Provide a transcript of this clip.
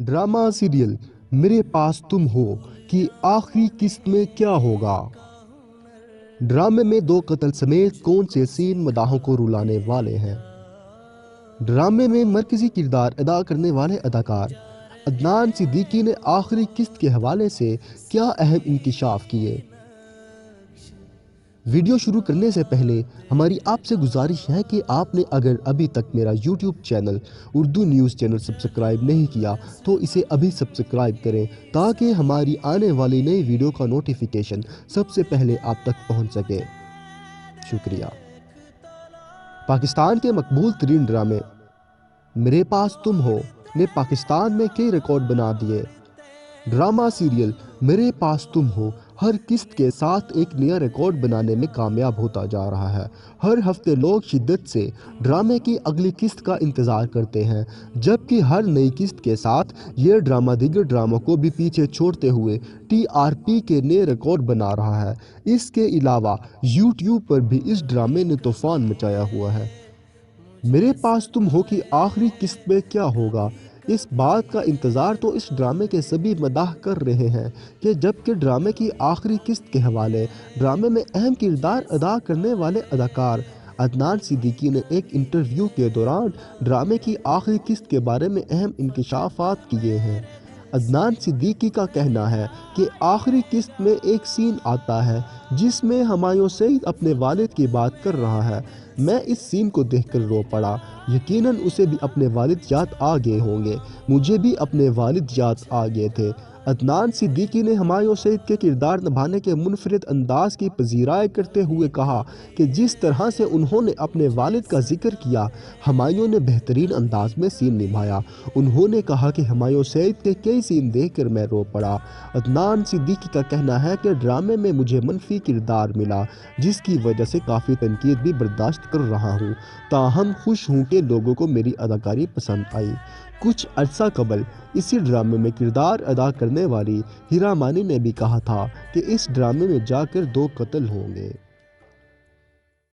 Drama serial मेरे पास तुम हो कि आखिरी किस्त में क्या होगा। ड्रामे में दो कत्ल समेत कौन से सीन मदाहों को रुलाने वाले हैं। ड्रामे में मरकजी किरदार अदा करने वाले अदाकार अदनान सिद्दीकी ने आखिरी किस्त के हवाले से क्या अहम इंकशाफ किए। वीडियो शुरू करने से पहले हमारी आपसे गुजारिश है कि आपने अगर अभी तक मेरा YouTube channel Urdu news channel subscribe नहीं किया तो इसे अभी सब्सक्राइब करें ताकि हमारी आने वाली नई वीडियो का नोटिफिकेशन सबसे पहले आप तक पहुंच सके। शुक्रिया। पाकिस्तान के मकबूल तरीन ड्रामे मेरे पास तुम हो ने पाकिस्तान में कई रिकॉर्ड बना दिए। ड्रामा सीरियल मेरे पास तुम हो हर किस्त के साथ एक नया रिकॉर्ड बनाने में कामयाब होता जा रहा है। हर हफ्ते लोग शिद्दत से ड्रामे की अगली किस्त का इंतज़ार करते हैं, जबकि हर नई किस्त के साथ ये ड्रामा दीगर ड्रामों को भी पीछे छोड़ते हुए TRP के नए रिकॉर्ड बना रहा है। इसके अलावा YouTube पर भी इस ड्रामे ने तूफान मचाया हुआ है। मेरे पास तुम हो कि आखिरी किस्त में क्या होगा, इस बात का इंतज़ार तो इस ड्रामे के सभी मदाह कर रहे हैं कि जबकि ड्रामे की आखिरी किस्त के हवाले ड्रामे में अहम किरदार अदा करने वाले अदाकार अदनान सिद्दीकी ने एक इंटरव्यू के दौरान ड्रामे की आखिरी किस्त के बारे में अहम इंकशाफात किए हैं। अदनान सिद्दीकी का कहना है कि आखिरी किस्त में एक सीन आता है जिसमें हुमायूं सईद अपने वालिद की बात कर रहा है। मैं इस सीन को देखकर रो पड़ा। यकीनन उसे भी अपने वालिद याद आ गए होंगे, मुझे भी अपने वालिद याद आ गए थे। अदनान सिद्दीकी ने हुमायूं सईद के किरदार निभाने के मुनफरिद अंदाज की पजीराई करते हुए कहा कि जिस तरह से उन्होंने अपने वालिद का जिक्र किया, हुमायूं ने बेहतरीन अंदाज में सीन निभाया। उन्होंने कहा कि हुमायूं सईद के कई सीन देखकर मैं रो पड़ा। अदनान सिद्दीकी का कहना है कि ड्रामे में मुझे मनफी किरदार मिला, जिसकी वजह से काफ़ी तनकीद भी बर्दाश्त कर रहा हूँ। ताहम खुश हूँ कि लोगों को मेरी अदाकारी पसंद आई। कुछ अरसा कबल इसी ड्रामे में किरदार अदा करने वाली हीरा मानी ने भी कहा था कि इस ड्रामे में जाकर 2 कत्ल होंगे।